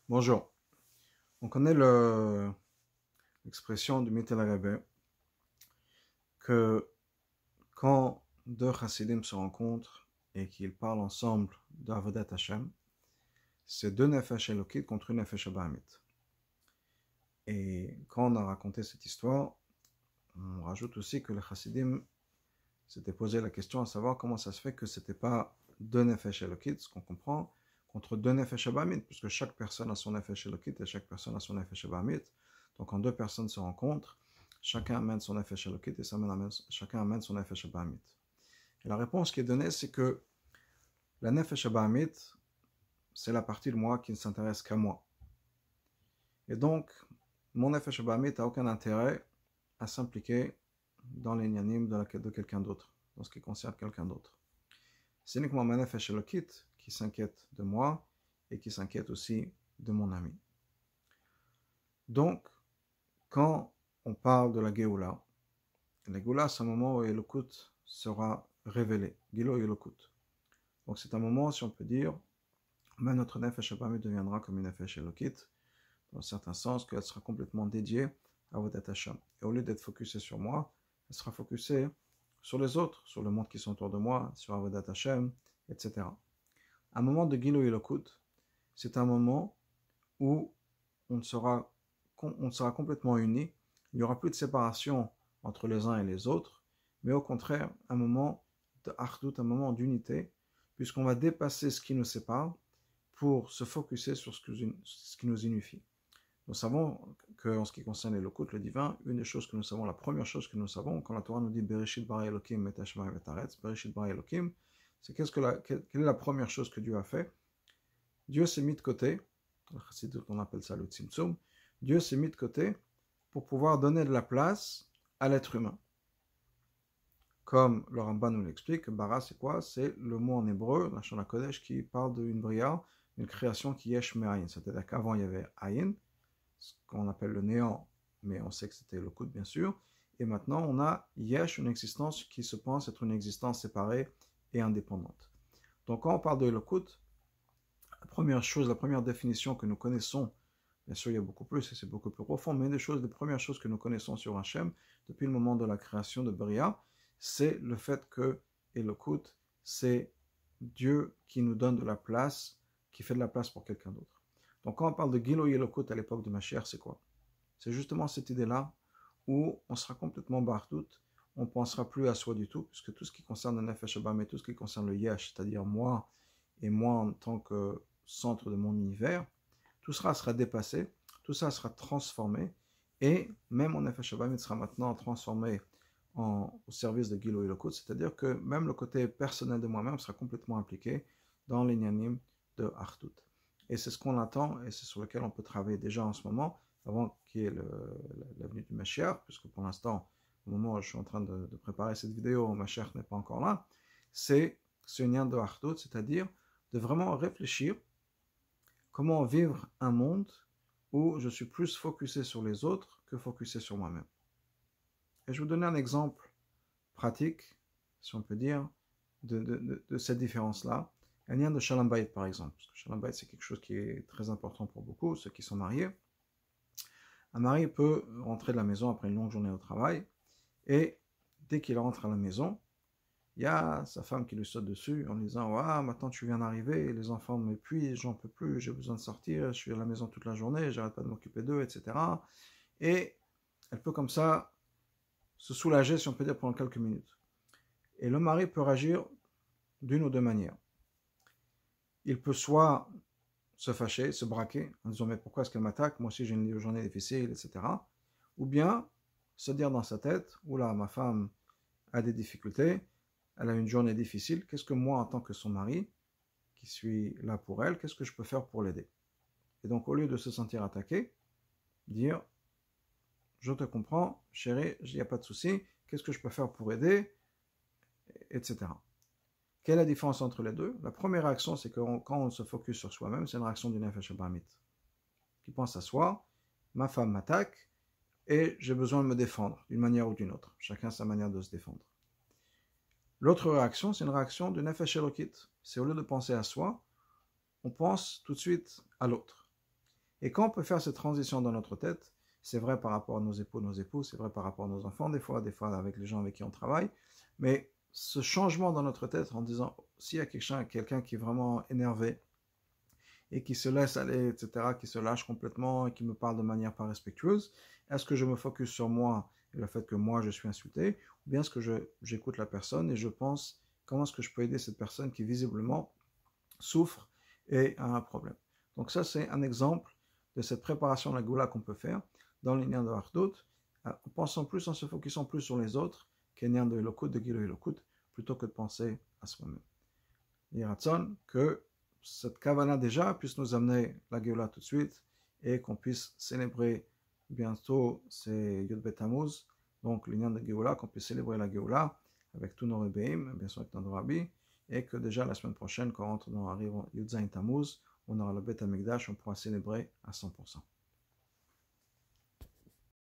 Bonjour. On connaît l'expression du Mittel Rebbe que quand deux chassidim se rencontrent et qu'ils parlent ensemble d'Avodat Hashem, c'est deux nefesh elokit contre une nefesh abahamit. Et quand on a raconté cette histoire, on rajoute aussi que les chassidim s'étaient posé la question à savoir comment ça se fait que c'était pas deux nefesh elokit, ce qu'on comprend, contre deux nefesh abahamit, puisque chaque personne a son nefesh elokit et chaque personne a son nefesh abahamit. Donc quand deux personnes se rencontrent, chacun amène son nefesh elokit et chacun amène son nefesh abahamit. Et la réponse qui est donnée, c'est que la nefesh abahamit, c'est la partie de moi qui ne s'intéresse qu'à moi. Et donc, mon nefesh abahamit n'a aucun intérêt à s'impliquer dans les nyanim de quelqu'un d'autre, dans ce qui concerne quelqu'un d'autre. C'est uniquement ma nefesh elokit qui s'inquiète de moi et qui s'inquiète aussi de mon ami. Donc, quand on parle de la Géoula, c'est un moment où Elokut sera révélé. Gilo Elokut. Donc c'est un moment, si on peut dire, mais notre Nefesh Abahamit deviendra comme une Nefesh Elokit, dans un certain sens, qu'elle sera complètement dédiée à Avodat Hashem. Et au lieu d'être focusée sur moi, elle sera focusée sur les autres, sur le monde qui sont autour de moi, sur Avodat Hashem, etc. Un moment de Gilo Elokut, c'est un moment où on sera complètement unis. Il n'y aura plus de séparation entre les uns et les autres, mais au contraire, un moment de achdut, un moment d'unité, puisqu'on va dépasser ce qui nous sépare pour se focuser sur ce qui nous unifie. Nous savons qu'en ce qui concerne l'Elokut, le divin, une des choses que nous savons, la première chose que nous savons, quand la Torah nous dit Bereshit bara Elokim et Hashemayim et Haaretz, Bereshit bara Elokim, c'est quelle est la première chose que Dieu a fait? Dieu s'est mis de côté, on appelle ça le Tzimtzum, Dieu s'est mis de côté pour pouvoir donner de la place à l'être humain. Comme le Ramban nous l'explique, bara c'est quoi? C'est le mot en hébreu, la Shana Kodesh, qui parle d'une bria, une création qui yesh me'ayin. C'est-à-dire qu'avant il y avait ayin, ce qu'on appelle le néant, mais on sait que c'était le coup bien sûr. Et maintenant on a yesh, une existence qui se pense être une existence séparée et indépendante. Donc quand on parle de Elokut, la première définition que nous connaissons, bien sûr il y a beaucoup plus et c'est beaucoup plus profond, mais les premières choses que nous connaissons sur Hachem, depuis le moment de la création de Bria, c'est le fait que Elokut, c'est Dieu qui nous donne de la place, qui fait de la place pour quelqu'un d'autre. Donc quand on parle de Gilo Elokut à l'époque de Mashiach, c'est quoi? C'est justement cette idée-là où on sera complètement bartout, on ne pensera plus à soi du tout, puisque tout ce qui concerne le Nefesh Abam et tout ce qui concerne le Yesh, c'est-à-dire moi et moi en tant que centre de mon univers, tout ça sera dépassé, tout ça sera transformé, et même mon Nefesh Abamit sera maintenant transformé au service de Gilo Elokut, c'est-à-dire que même le côté personnel de moi-même sera complètement impliqué dans l'inyanim de Achdut. Et c'est ce qu'on attend, et c'est sur lequel on peut travailler déjà en ce moment, avant qu'il y ait la venue du Mashiach, puisque pour l'instant, au moment où je suis en train de préparer cette vidéo, Mashiach n'est pas encore là, c'est ce lien de Achdut, c'est-à-dire de vraiment réfléchir comment vivre un monde où je suis plus focusé sur les autres que focusé sur moi-même. Et je vais vous donner un exemple pratique, si on peut dire, de cette différence-là. Un lien de Shalom Bayit, par exemple. Parce que Shalom Bayit, c'est quelque chose qui est très important pour beaucoup, ceux qui sont mariés. Un mari peut rentrer de la maison après une longue journée au travail, et dès qu'il rentre à la maison, il y a sa femme qui lui saute dessus en disant « Ah, maintenant tu viens d'arriver, les enfants m'épuisent, j'en peux plus, j'ai besoin de sortir, je suis à la maison toute la journée, j'arrête pas de m'occuper d'eux, etc. » Et elle peut comme ça se soulager, si on peut dire, pendant quelques minutes. Et le mari peut réagir d'une ou deux manières. Il peut soit se fâcher, se braquer, en disant « Mais pourquoi est-ce qu'elle m'attaque? Moi aussi j'ai une journée difficile, etc. » Ou bien se dire dans sa tête « Oula, ma femme a des difficultés, elle a une journée difficile, qu'est-ce que moi, en tant que son mari, qui suis là pour elle, qu'est-ce que je peux faire pour l'aider ?» Et donc, au lieu de se sentir attaqué, dire « Je te comprends, chérie, il n'y a pas de souci, qu'est-ce que je peux faire pour aider ?» etc. Quelle est la différence entre les deux? La première réaction, c'est que quand on se focus sur soi-même, c'est une réaction du Nefesh Abahamit, qui pense à soi, ma femme m'attaque, et j'ai besoin de me défendre, d'une manière ou d'une autre. Chacun sa manière de se défendre. L'autre réaction, c'est une réaction de Nefesh Elokit. C'est au lieu de penser à soi, on pense tout de suite à l'autre. Et quand on peut faire cette transition dans notre tête, c'est vrai par rapport à nos époux, nos épouses, c'est vrai par rapport à nos enfants, des fois avec les gens avec qui on travaille, mais ce changement dans notre tête en disant, s'il y a quelqu'un qui est vraiment énervé et qui se laisse aller, etc., qui se lâche complètement et qui me parle de manière pas respectueuse, est-ce que je me focus sur moi et le fait que moi je suis insulté, ou bien est-ce que j'écoute la personne et je pense comment est-ce que je peux aider cette personne qui visiblement souffre et a un problème. Donc ça c'est un exemple de cette préparation de la Goula qu'on peut faire dans l'Inyan de Achdut, en se focusant plus sur les autres qu'Inyan de Elokut, de Gilui Elokut, plutôt que de penser à soi-même. Yiratzon, que cette Kavana déjà puisse nous amener la Géoula tout de suite et qu'on puisse célébrer bientôt ces Yud Bet Tammuz, donc l'Inyan de Géoula, qu'on puisse célébrer la Géoula avec tous nos Rebbeim, bien sûr avec nos Rabbi, et que déjà la semaine prochaine, quand on rentre dans Yud Zayin Tammuz, on aura le Bet Hamikdash, on pourra célébrer à 100%.